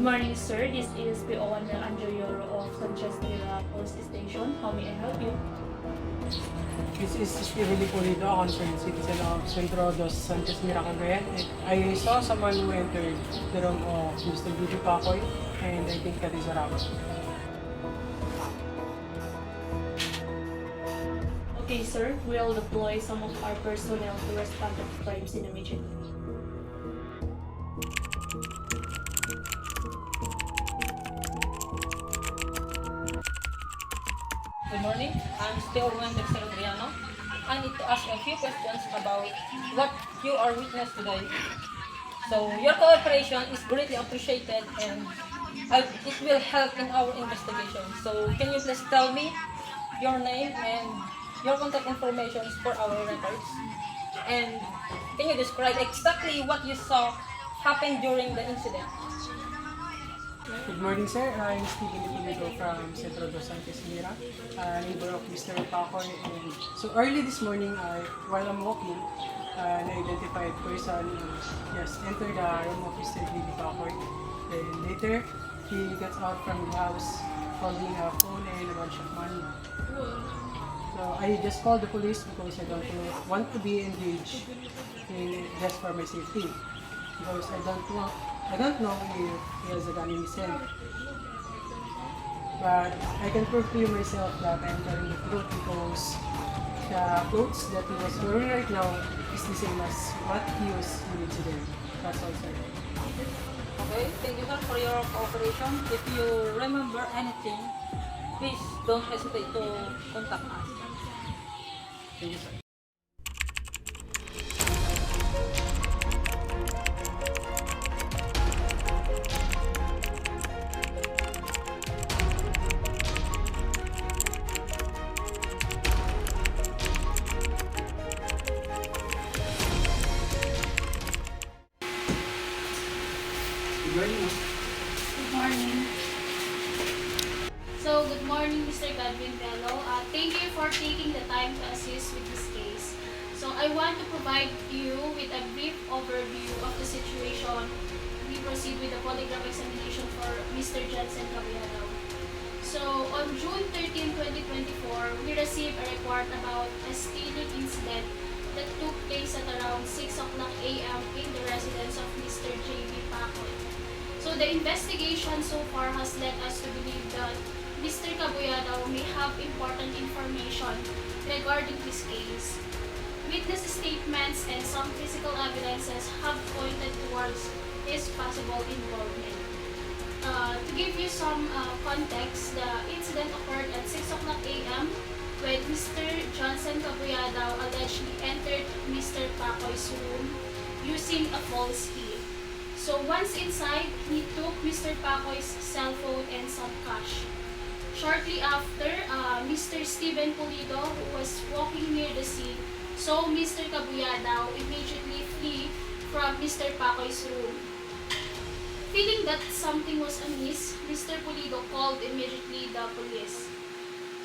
Good morning, sir. This is PO Under Anjoyoro of Sanchez Mira Police Station. How may I help you? This is Stephen Pulido, a concerned citizen of Centro dos Sanchez Mira. I saw someone who entered the room of Mr. Bibi Pacoy, and I think that is a robber. Okay, sir. We'll deploy some of our personnel to respond to the crime scene immediately. Good morning. I'm still Wendy Adriano. I need to ask a few questions about what you are witness today. So your cooperation is greatly appreciated and it will help in our investigation. So can you please tell me your name and your contact information for our records? And can you describe exactly what you saw happen during the incident? Good morning, sir. I'm Stephen Pulido from Centro dos Sanchez Mira, neighbor of Mr. Pacoy. And so early this morning, while I'm walking, an identified person entered the room of Mr. Bibi Pacoy. Then later, he gets out from the house holding a phone and a bunch of money. So I just called the police because I don't want to be engaged in just for my safety. Because I don't know if he has a gun in his hand. But I can prove to you myself that I'm telling the truth because the clothes that he was wearing right now is the same as what he was in the incident. That's all, sir. Okay, thank you sir for your cooperation. If you remember anything, please don't hesitate to contact us. Thank you, sir. Good morning, ma'am. Good morning. So, good morning, Mr. Godwin Bello. Thank you for taking the time to assist with this case. So, I want to provide you with a brief overview of the situation. We proceed with the polygraph examination for Mr. Johnson Caballero. So, on June 13, 2024, we received a report about a stealing incident that took place at around 6 o'clock a.m. in the residence of Mr. J.B. Pacoy. So the investigation so far has led us to believe that Mr. Caballero may have important information regarding this case. Witness statements and some physical evidences have pointed towards his possible involvement. To give you some context, the incident occurred at 6 o'clock a.m. when Mr. Johnson Caballero allegedly entered Mr. Pacoy's room using a false key. So once inside, he took Mr. Pacoy's cell phone and some cash. Shortly after, Mr. Stephen Pulido, who was walking near the scene, saw Mr. Caballero immediately flee from Mr. Pacoy's room. Feeling that something was amiss, Mr. Pulido called immediately the police.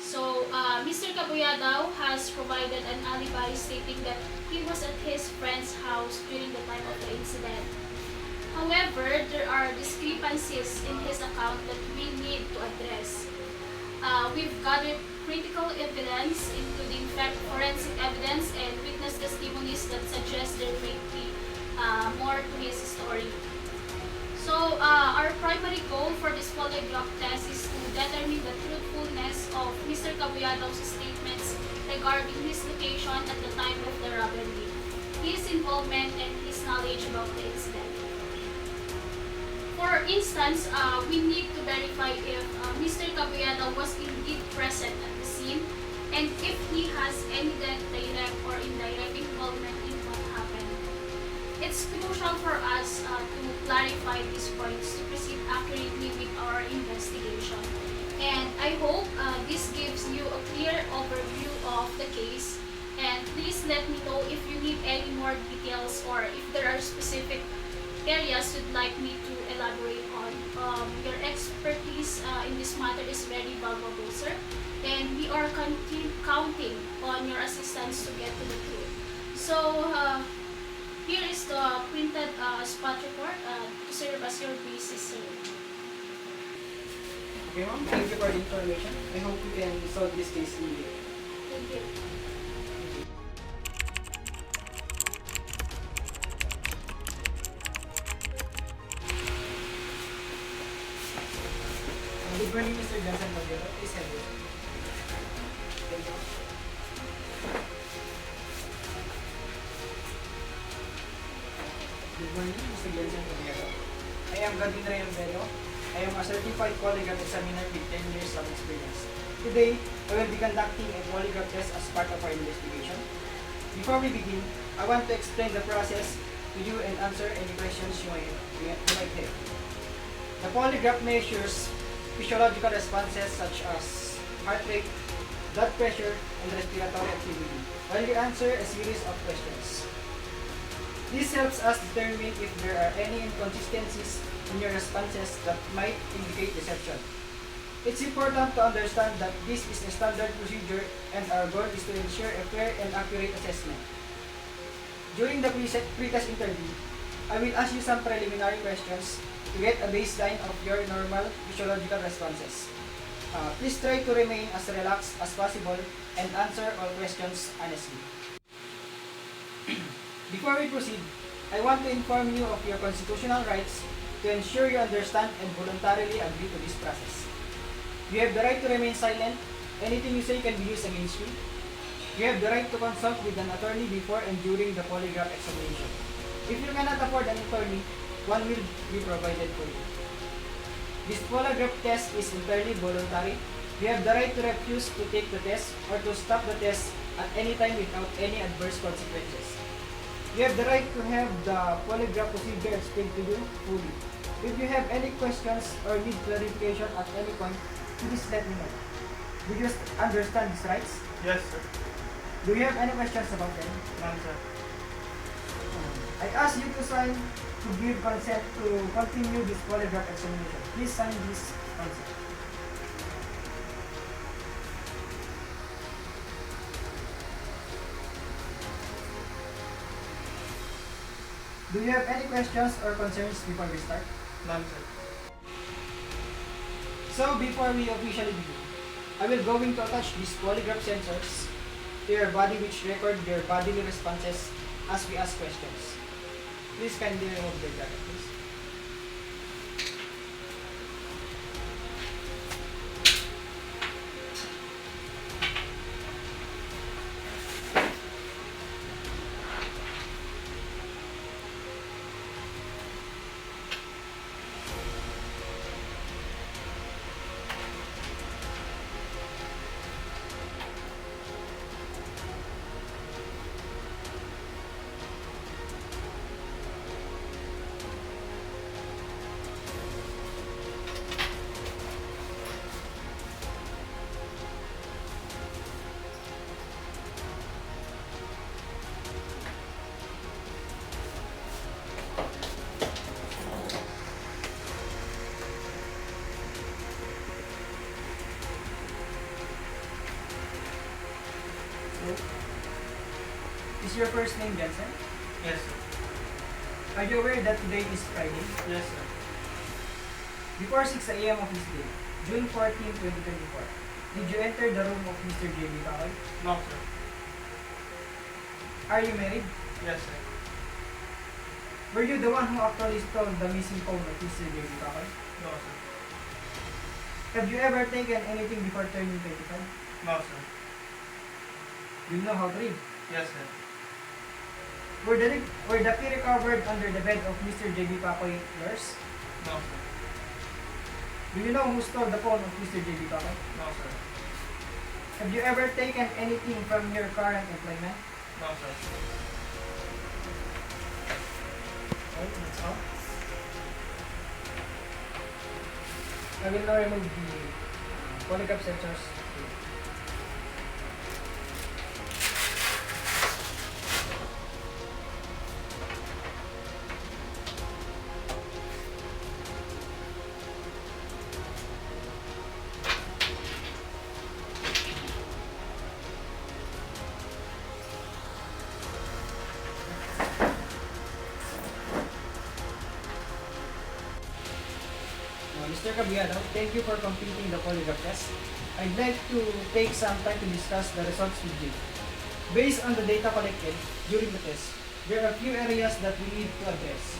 So, Mr. Caballero has provided an alibi stating that he was at his friend's house during the time of the incident. However, there are discrepancies in his account that we need to address. We've gathered critical evidence, including forensic evidence and witness testimonies that suggest there may be more to his story. So, our primary goal for this polygraph test is to determine the truthfulness of Mr. Caballero's statements regarding his location at the time of the robbery, his involvement, and his knowledge about the incident. For instance, we need to verify if Mr. Caballero was indeed present at the scene and if he has any direct or indirect involvement in what happened. It's crucial for us to clarify these points to proceed accurately with our investigation. And I hope this gives you a clear overview of the case. And please let me know if you need any more details or if there are specific areas you'd like me to elaborate on. Your expertise in this matter is very valuable, sir, and we are counting on your assistance to get to the truth. So, here is the printed spot report to serve as your basis, sir. Okay, ma'am. Thank you for the information. I hope we can solve this case immediately. Thank you. Good morning, Mr. Johnson Magdaleno. Please have it. Thank you. Good morning, Mr. Johnson Magdaleno. I am Gavin Rayambelo. I am a certified polygraph examiner with 10 years of experience. Today, I will be conducting a polygraph test as part of our investigation. Before we begin, I want to explain the process to you and answer any questions you might have. The polygraph measures physiological responses such as heart rate, blood pressure, and respiratory activity, while you answer a series of questions. This helps us determine if there are any inconsistencies in your responses that might indicate deception. It's important to understand that this is a standard procedure and our goal is to ensure a fair and accurate assessment. During the pre-test interview, I will ask you some preliminary questions to get a baseline of your normal physiological responses. Please try to remain as relaxed as possible and answer all questions honestly. Before we proceed, I want to inform you of your constitutional rights to ensure you understand and voluntarily agree to this process. You have the right to remain silent. Anything you say can be used against you. You have the right to consult with an attorney before and during the polygraph examination. If you cannot afford an attorney, one will be provided for you. This polygraph test is entirely voluntary. You have the right to refuse to take the test or to stop the test at any time without any adverse consequences. You have the right to have the polygraph procedure explained to you fully. If you have any questions or need clarification at any point, please let me know. Do you understand these rights? Yes, sir. Do you have any questions about them? None, sir. I ask you to sign to give consent to continue this polygraph examination. Please sign this consent. Do you have any questions or concerns before we start? None, sir. So before we officially begin, I will going to attach these polygraph sensors to your body which record your bodily responses as we ask questions. Please kindly remove the jacket, please. Is your first name Jensen? Yes, sir. Are you aware that today is Friday? Yes, sir. Before 6 a.m. of this day, June 14, 2024, did you enter the room of Mr. J.B. Kahoy? No, sir. Are you married? Yes, sir. Were you the one who actually stole the missing phone of Mr. J.B. Kahoy? No, sir. Have you ever taken anything before turning 25? No, sir. You know how to read. Yes, sir. Were the key recovered under the bed of Mr. J.B. Kahoy yours? No, sir. Do you know who stole the phone of Mr. J.B. Kahoy? No, sir. Have you ever taken anything from your current employment? No, sir. Okay, that's all. I will now remove the polygraph sensors. Mr. Caballero, thank you for completing the polygraph test. I'd like to take some time to discuss the results with you. Based on the data collected during the test, there are a few areas that we need to address.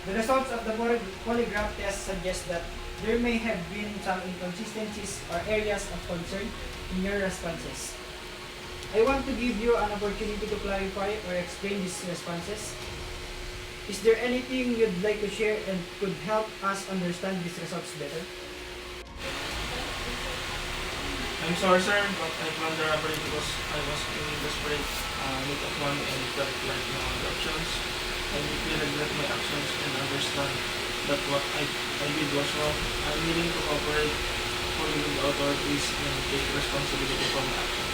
The results of the polygraph test suggest that there may have been some inconsistencies or areas of concern in your responses. I want to give you an opportunity to clarify or explain these responses. Is there anything you'd like to share and could help us understand these results better? I'm sorry, sir, but I planned the robbery because I was in desperate need of money and felt like no other options. I deeply regret my actions and understand that what I did was wrong. I'm willing to cooperate fully with the authorities and take responsibility for my actions.